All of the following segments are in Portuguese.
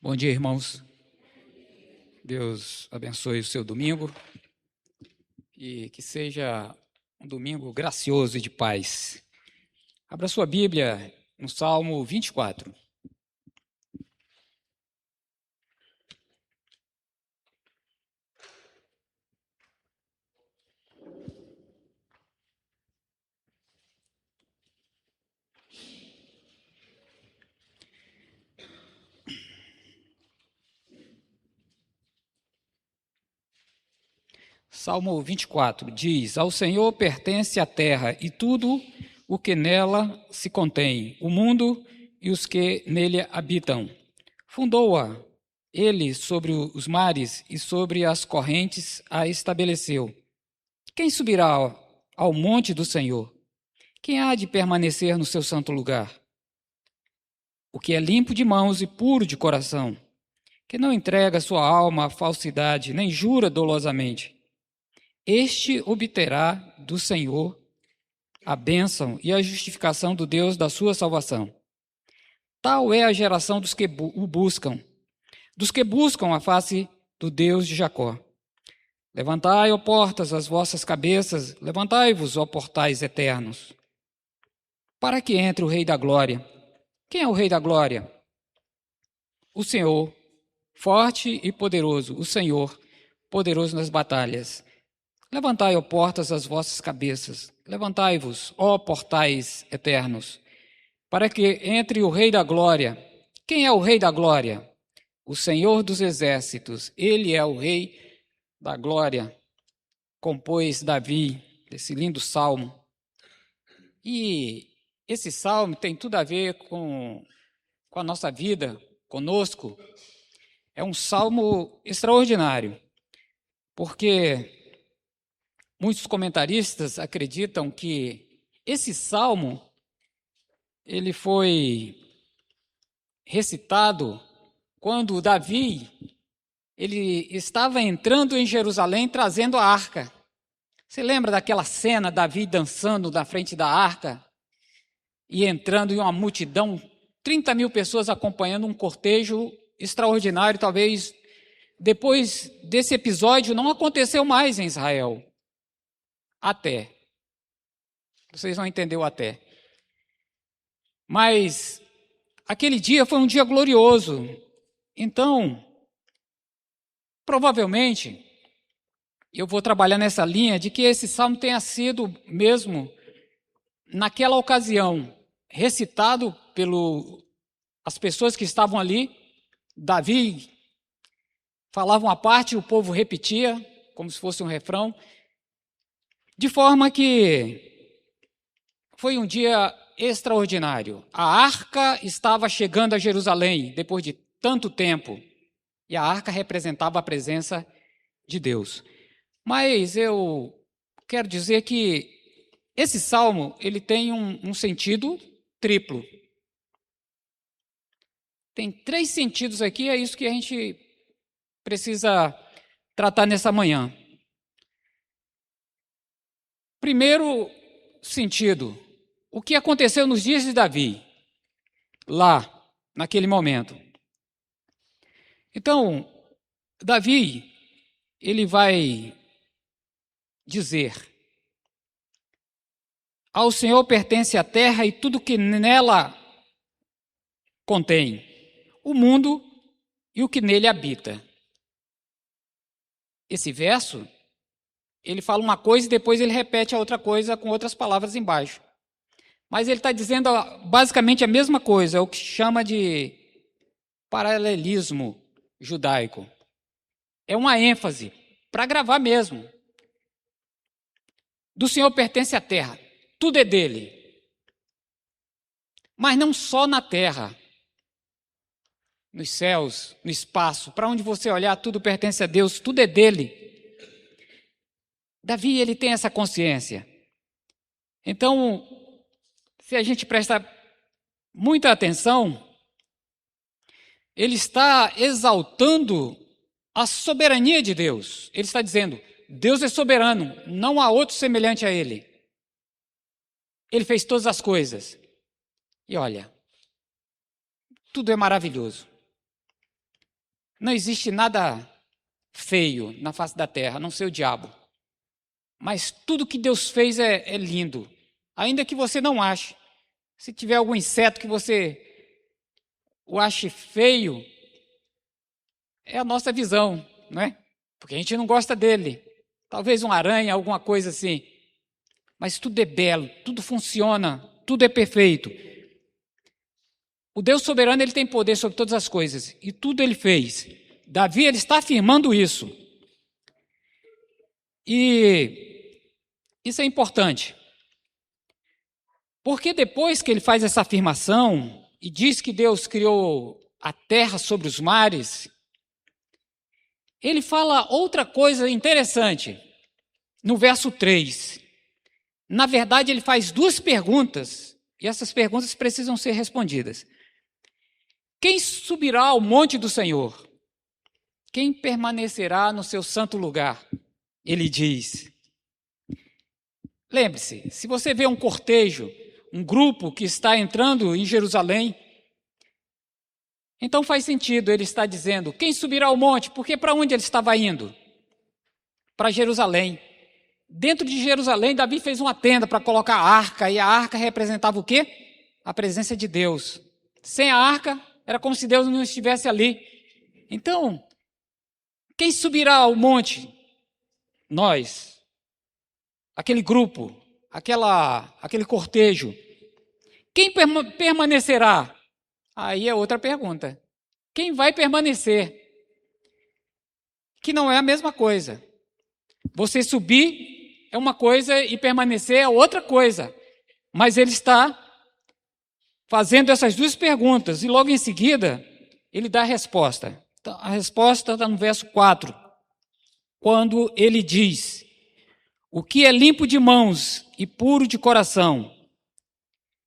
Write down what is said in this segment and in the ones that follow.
Bom dia, irmãos. Deus abençoe o seu domingo e que seja um domingo gracioso e de paz. Abra sua Bíblia no Salmo 24. Salmo 24 diz: Ao Senhor pertence a terra e tudo o que nela se contém, o mundo e os que nele habitam. Fundou-a ele sobre os mares e sobre as correntes a estabeleceu. Quem subirá ao monte do Senhor? Quem há de permanecer no seu santo lugar? O que é limpo de mãos e puro de coração, que não entrega sua alma à falsidade, nem jura dolosamente. Este obterá do Senhor a bênção e a justificação do Deus da sua salvação. Tal é a geração dos que o buscam, dos que buscam a face do Deus de Jacó. Levantai, ó portas, as vossas cabeças, levantai-vos, ó portais eternos, para que entre o Rei da Glória. Quem é o Rei da Glória? O Senhor, forte e poderoso, o Senhor, poderoso nas batalhas. Levantai, ó portas, as vossas cabeças, levantai-vos, ó portais eternos, para que entre o Rei da Glória. Quem é o Rei da Glória? O Senhor dos Exércitos, ele é o Rei da Glória. Compôs Davi esse lindo salmo. E esse salmo tem tudo a ver com a nossa vida, conosco. É um salmo extraordinário, porque muitos comentaristas acreditam que esse salmo ele foi recitado quando Davi ele estava entrando em Jerusalém trazendo a arca. Você lembra daquela cena, Davi dançando na frente da arca e entrando em uma multidão, 30.000 pessoas acompanhando um cortejo extraordinário? Talvez depois desse episódio não aconteceu mais em Israel. Até. Vocês vão entender o até. Mas aquele dia foi um dia glorioso. Então, provavelmente, eu vou trabalhar nessa linha de que esse salmo tenha sido mesmo, naquela ocasião, recitado pelas pessoas que estavam ali. Davi falava uma parte e o povo repetia, como se fosse um refrão, de forma que foi um dia extraordinário. A arca estava chegando a Jerusalém depois de tanto tempo, e a arca representava a presença de Deus. Mas eu quero dizer que esse salmo ele tem um sentido triplo. Tem 3 sentidos aqui, é isso que a gente precisa tratar nessa manhã. Primeiro sentido, o que aconteceu nos dias de Davi, lá, naquele momento. Então, Davi, ele vai dizer: ao Senhor pertence a terra e tudo que nela contém, o mundo e o que nele habita. Esse verso, ele fala uma coisa e depois ele repete a outra coisa com outras palavras embaixo. Mas ele está dizendo basicamente a mesma coisa, é o que chama de paralelismo judaico. É uma ênfase, para gravar mesmo. Do Senhor pertence a terra, tudo é dele. Mas não só na terra, nos céus, no espaço, para onde você olhar, tudo pertence a Deus, tudo é dele. Davi, ele tem essa consciência. Então, se a gente presta muita atenção, ele está exaltando a soberania de Deus. Ele está dizendo: Deus é soberano, não há outro semelhante a ele. Ele fez todas as coisas. E olha, tudo é maravilhoso. Não existe nada feio na face da terra, a não ser o diabo. Mas tudo que Deus fez é lindo. Ainda que você não ache. Se tiver algum inseto que você o ache feio, é a nossa visão, não é? Porque a gente não gosta dele. Talvez uma aranha, alguma coisa assim. Mas tudo é belo, tudo funciona, tudo é perfeito. O Deus soberano, ele tem poder sobre todas as coisas. E tudo ele fez. Davi, ele está afirmando isso. E isso é importante. Porque depois que ele faz essa afirmação e diz que Deus criou a terra sobre os mares, ele fala outra coisa interessante no verso 3. Na verdade, ele faz duas perguntas, e essas perguntas precisam ser respondidas. Quem subirá ao monte do Senhor? Quem permanecerá no seu santo lugar? Ele diz. Lembre-se, se você vê um cortejo, um grupo que está entrando em Jerusalém, então faz sentido ele estar dizendo, quem subirá ao monte? Porque para onde ele estava indo? Para Jerusalém. Dentro de Jerusalém, Davi fez uma tenda para colocar a arca, e a arca representava o quê? A presença de Deus. Sem a arca, era como se Deus não estivesse ali. Então, quem subirá ao monte? Nós. Aquele grupo, aquele cortejo. Quem permanecerá? Aí é outra pergunta. Quem vai permanecer? Que não é a mesma coisa. Você subir é uma coisa e permanecer é outra coisa. Mas ele está fazendo essas duas perguntas e logo em seguida ele dá a resposta. Então, a resposta está no verso 4, quando ele diz: o que é limpo de mãos e puro de coração,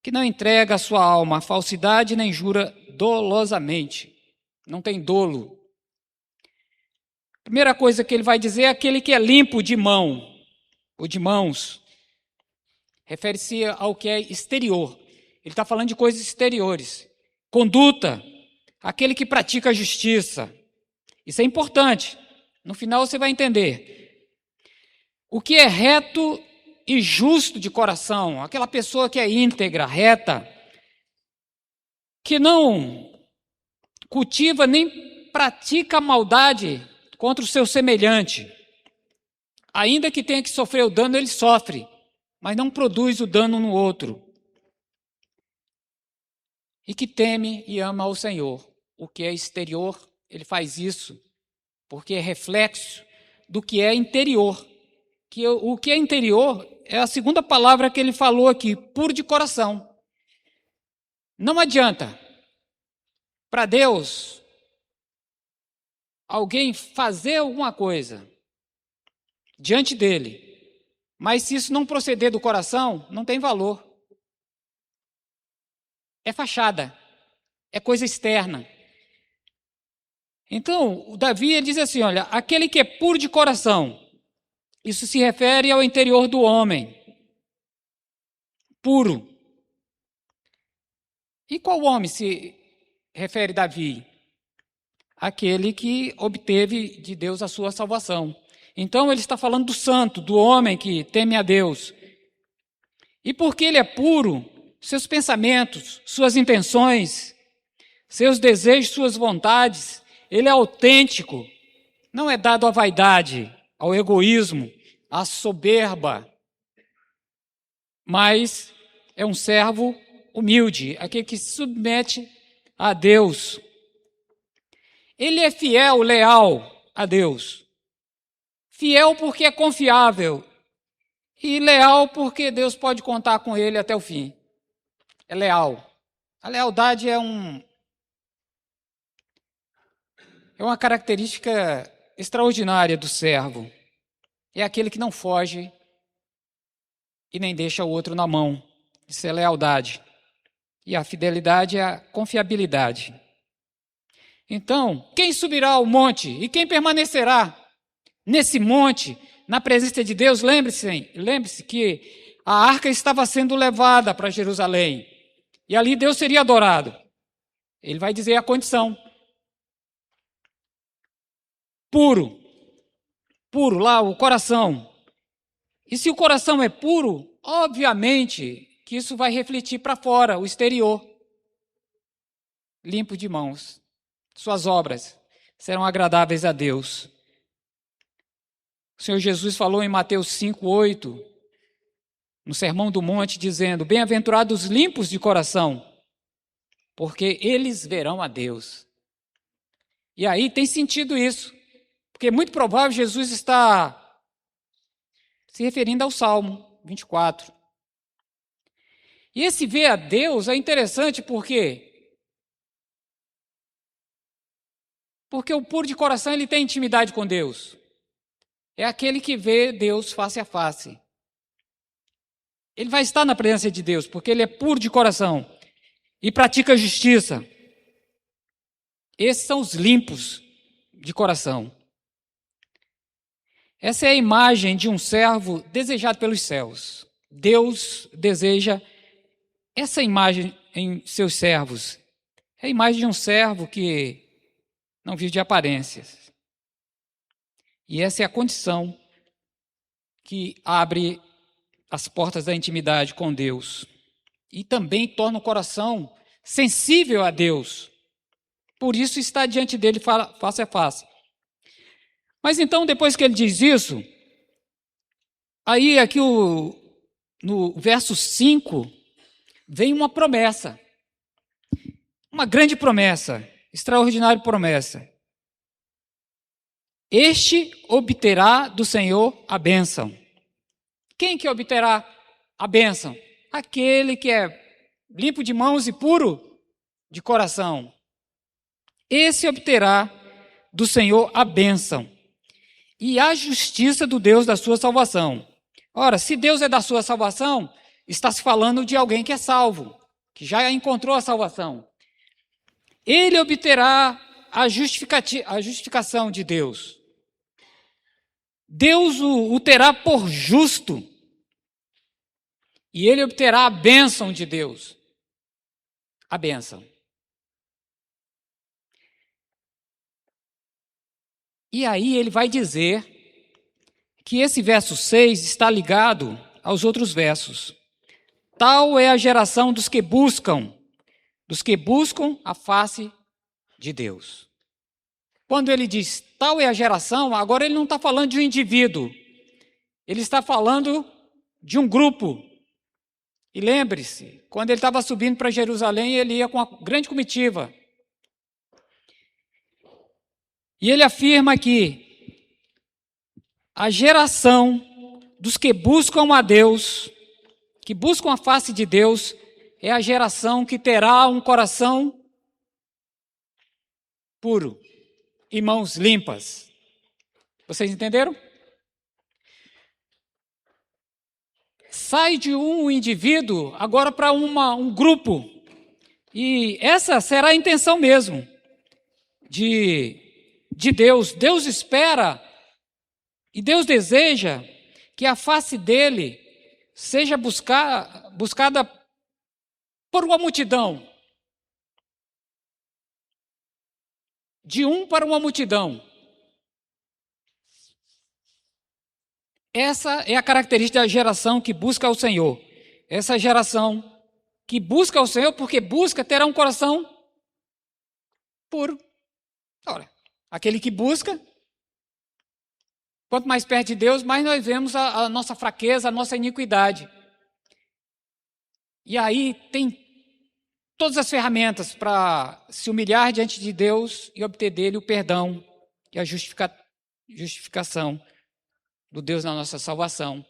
que não entrega a sua alma à falsidade nem jura dolosamente, não tem dolo. Primeira coisa que ele vai dizer é aquele que é limpo de mão, ou de mãos. Refere-se ao que é exterior. Ele está falando de coisas exteriores. Conduta, aquele que pratica a justiça. Isso é importante. No final você vai entender. O que é reto e justo de coração, aquela pessoa que é íntegra, reta, que não cultiva nem pratica maldade contra o seu semelhante. Ainda que tenha que sofrer o dano, ele sofre, mas não produz o dano no outro. E que teme e ama ao Senhor. O que é exterior, ele faz isso, porque é reflexo do que é interior. O que é interior é a segunda palavra que ele falou aqui, puro de coração. Não adianta, para Deus, alguém fazer alguma coisa diante dele, mas se isso não proceder do coração, não tem valor. É fachada, é coisa externa. Então, o Davi ele diz assim, olha, aquele que é puro de coração, isso se refere ao interior do homem, puro. E qual homem se refere Davi? Aquele que obteve de Deus a sua salvação. Então ele está falando do santo, do homem que teme a Deus. E porque ele é puro, seus pensamentos, suas intenções, seus desejos, suas vontades, ele é autêntico, não é dado à vaidade, ao egoísmo, à soberba, mas é um servo humilde, aquele que se submete a Deus. Ele é fiel, leal a Deus. Fiel porque é confiável e leal porque Deus pode contar com ele até o fim. É leal. A lealdade é uma característica extraordinária do servo. É aquele que não foge e nem deixa o outro na mão. Isso é lealdade. E a fidelidade é a confiabilidade. Então, quem subirá ao monte e quem permanecerá nesse monte, na presença de Deus? Lembre-se que a arca estava sendo levada para Jerusalém e ali Deus seria adorado. Ele vai dizer a condição. puro. Puro, lá, o coração. E se o coração é puro, obviamente que isso vai refletir para fora, o exterior. Limpo de mãos. Suas obras serão agradáveis a Deus. O Senhor Jesus falou em Mateus 5:8, no Sermão do Monte, dizendo: bem-aventurados os limpos de coração, porque eles verão a Deus. E aí tem sentido isso, porque é muito provável Jesus está se referindo ao Salmo 24. E esse ver a Deus é interessante porque o puro de coração ele tem intimidade com Deus. É aquele que vê Deus face a face. Ele vai estar na presença de Deus, porque ele é puro de coração e pratica justiça. Esses são os limpos de coração. Essa é a imagem de um servo desejado pelos céus. Deus deseja essa imagem em seus servos. É a imagem de um servo que não vive de aparências. E essa é a condição que abre as portas da intimidade com Deus. E também torna o coração sensível a Deus. Por isso está diante dele face a face. Mas então, depois que ele diz isso, aí aqui no verso 5, vem uma promessa. Uma grande promessa, extraordinária promessa. Este obterá do Senhor a bênção. Quem que obterá a bênção? Aquele que é limpo de mãos e puro de coração. Esse obterá do Senhor a bênção e a justiça do Deus da sua salvação. Ora, se Deus é da sua salvação, está se falando de alguém que é salvo, que já encontrou a salvação. Ele obterá a justificação de Deus. Deus o terá por justo. E ele obterá a bênção de Deus. A bênção. E aí ele vai dizer que esse verso 6 está ligado aos outros versos. Tal é a geração dos que buscam a face de Deus. Quando ele diz tal é a geração, agora ele não está falando de um indivíduo, ele está falando de um grupo. E lembre-se, quando ele estava subindo para Jerusalém, ele ia com uma grande comitiva. E ele afirma que a geração dos que buscam a Deus, que buscam a face de Deus, é a geração que terá um coração puro e mãos limpas. Vocês entenderam? Sai de um indivíduo agora para um grupo. E essa será a intenção mesmo de Deus. Deus espera e Deus deseja que a face dele seja buscada por uma multidão. De um para uma multidão. Essa é a característica da geração que busca o Senhor. Essa geração que busca o Senhor, porque busca, terá um coração puro. Ora, aquele que busca, quanto mais perto de Deus, mais nós vemos a nossa fraqueza, a nossa iniquidade. E aí tem todas as ferramentas para se humilhar diante de Deus e obter dele o perdão e a justificação do Deus na nossa salvação.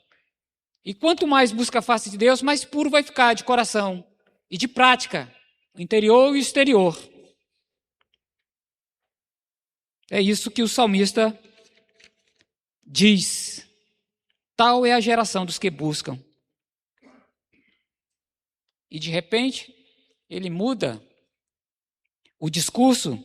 E quanto mais busca a face de Deus, mais puro vai ficar de coração e de prática, o interior e o exterior. É isso que o salmista diz. Tal é a geração dos que buscam. E de repente, ele muda o discurso,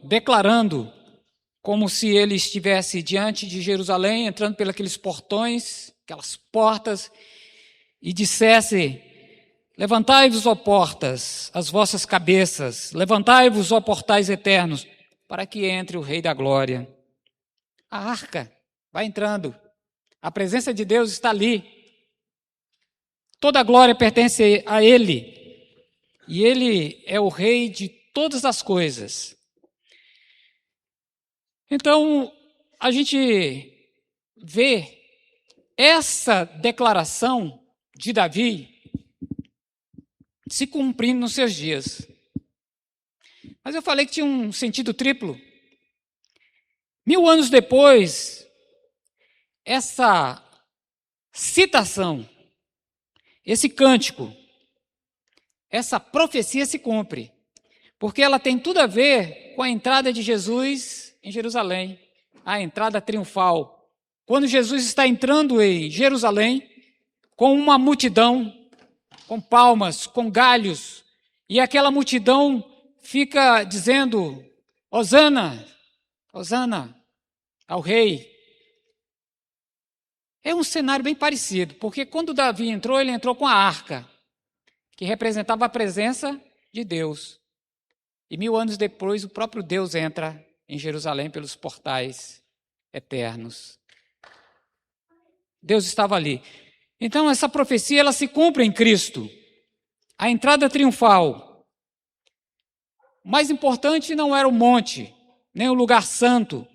declarando como se ele estivesse diante de Jerusalém, entrando pelos portões, aquelas portas, e dissesse Levantai-vos, ó portas, as vossas cabeças, levantai-vos, ó portais eternos, para que entre o Rei da Glória. A arca vai entrando, a presença de Deus está ali. Toda a glória pertence a Ele, e Ele é o Rei de todas as coisas. Então, a gente vê essa declaração de Davi se cumprindo nos seus dias. Mas eu falei que tinha um sentido triplo. 1000 anos depois, essa citação, esse cântico, essa profecia se cumpre, porque ela tem tudo a ver com a entrada de Jesus em Jerusalém, a entrada triunfal. Quando Jesus está entrando em Jerusalém, com uma multidão, com palmas, com galhos, e aquela multidão fica dizendo: Hosana, Hosana ao rei. É um cenário bem parecido, porque quando Davi entrou, ele entrou com a arca, que representava a presença de Deus. E 1000 anos depois, o próprio Deus entra em Jerusalém pelos portais eternos. Deus estava ali. Então, essa profecia ela se cumpre em Cristo. A entrada triunfal. O mais importante não era o monte, nem o lugar santo,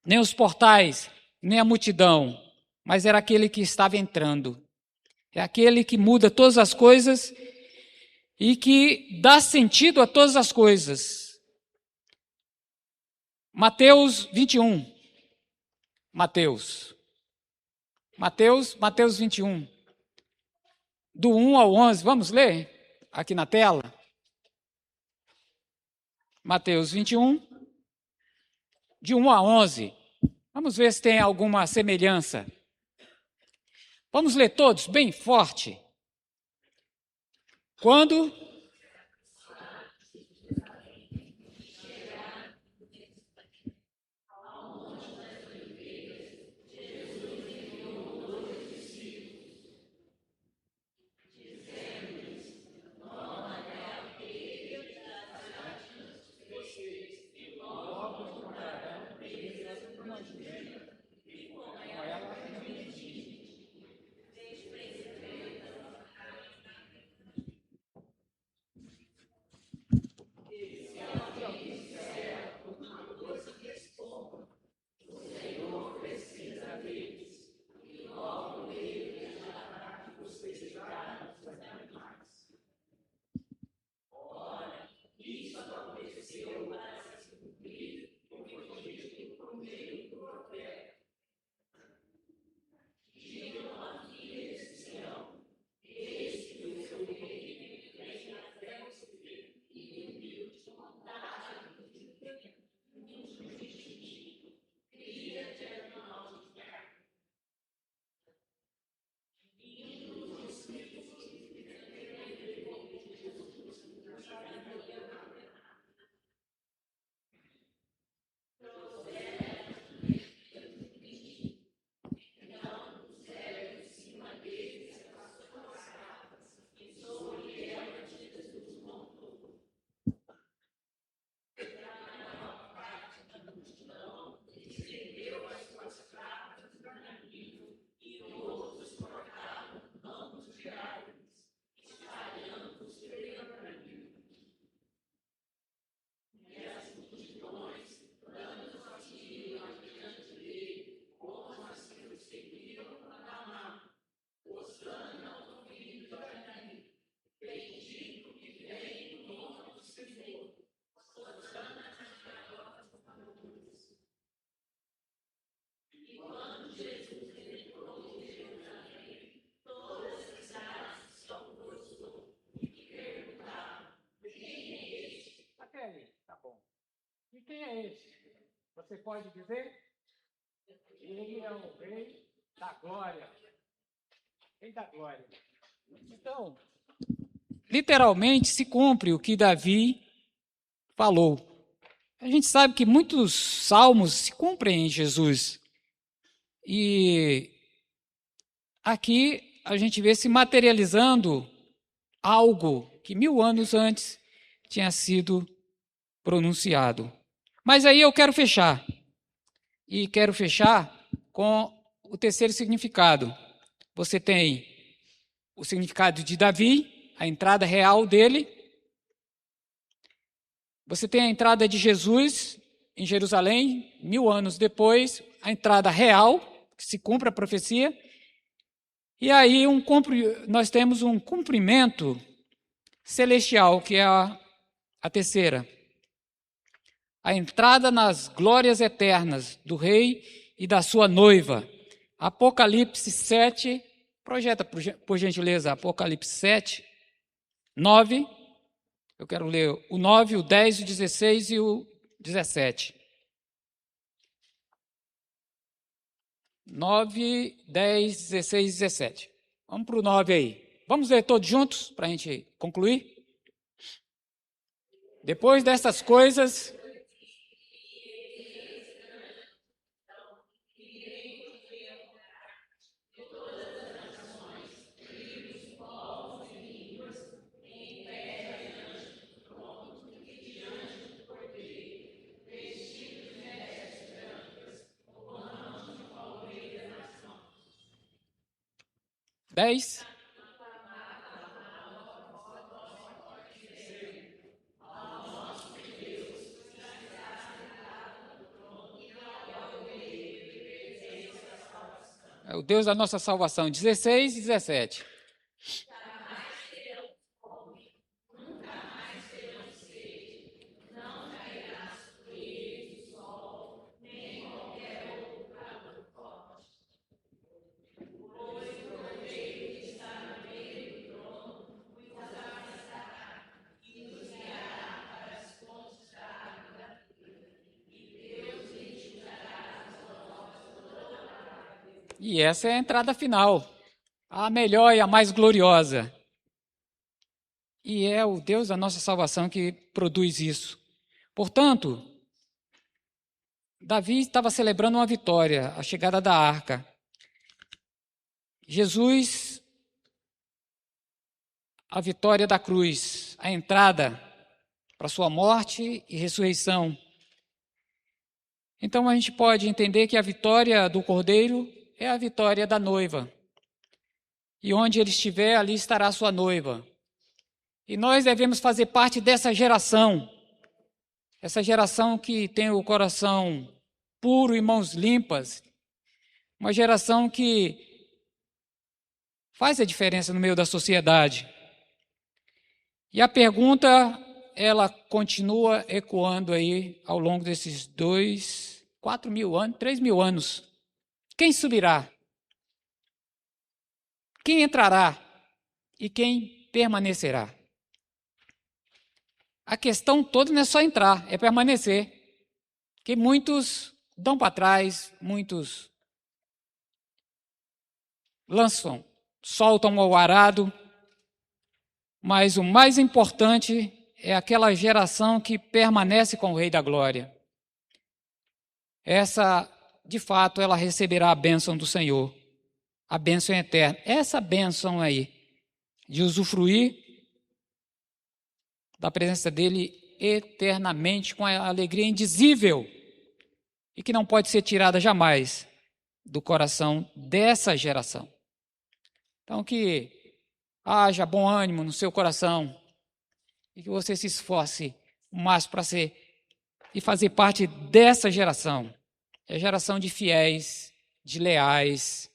nem os portais, nem a multidão, mas era aquele que estava entrando. É aquele que muda todas as coisas e que dá sentido a todas as coisas. Mateus 21. Mateus 21. Do 1 ao 11, vamos ler aqui na tela? Mateus 21, de 1 a 11. Vamos ver se tem alguma semelhança. Vamos ler todos, bem forte. Quando tá bom. E quem é esse? Você pode dizer? Ele é o Rei da Glória. Rei da Glória. Então, literalmente se cumpre o que Davi falou. A gente sabe que muitos salmos se cumprem em Jesus. E aqui a gente vê se materializando algo que 1000 anos antes tinha sido pronunciado. Mas aí eu quero fechar. E quero fechar com o terceiro significado. Você tem o significado de Davi, a entrada real dele. Você tem a entrada de Jesus em Jerusalém, 1000 anos depois, a entrada real, que se cumpre a profecia. E aí nós temos um cumprimento celestial, que é a terceira. A entrada nas glórias eternas do rei e da sua noiva. Apocalipse 7, projeta por gentileza Apocalipse 7, 9. Eu quero ler o 9, o 10, o 16 e o 17. 9, 10, 16 e 17. Vamos para o 9 aí. Vamos ler todos juntos para a gente concluir? Depois dessas coisas... Dez. É o Deus da nossa salvação. 16 e 17. E essa é a entrada final, a melhor e a mais gloriosa. E é o Deus da nossa salvação que produz isso. Portanto, Davi estava celebrando uma vitória, a chegada da arca. Jesus, a vitória da cruz, a entrada para sua morte e ressurreição. Então a gente pode entender que a vitória do Cordeiro é a vitória da noiva. E onde ele estiver, ali estará sua noiva. E nós devemos fazer parte dessa geração. Essa geração que tem o coração puro e mãos limpas. Uma geração que faz a diferença no meio da sociedade. E a pergunta, ela continua ecoando aí ao longo desses 4 mil anos, 3 mil anos. Quem subirá? Quem entrará? E quem permanecerá? A questão toda não é só entrar, é permanecer. Que muitos dão para trás, muitos soltam ao arado, mas o mais importante é aquela geração que permanece com o Rei da Glória. Essa, de fato, ela receberá a bênção do Senhor, a bênção eterna. Essa bênção aí, de usufruir da presença dele eternamente, com a alegria indizível e que não pode ser tirada jamais do coração dessa geração. Então, que haja bom ânimo no seu coração e que você se esforce o máximo para ser e fazer parte dessa geração. É a geração de fiéis, de leais,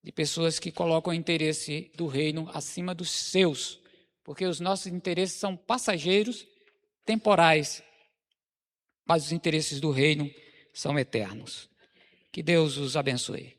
de pessoas que colocam o interesse do reino acima dos seus, porque os nossos interesses são passageiros, temporais, mas os interesses do reino são eternos. Que Deus os abençoe.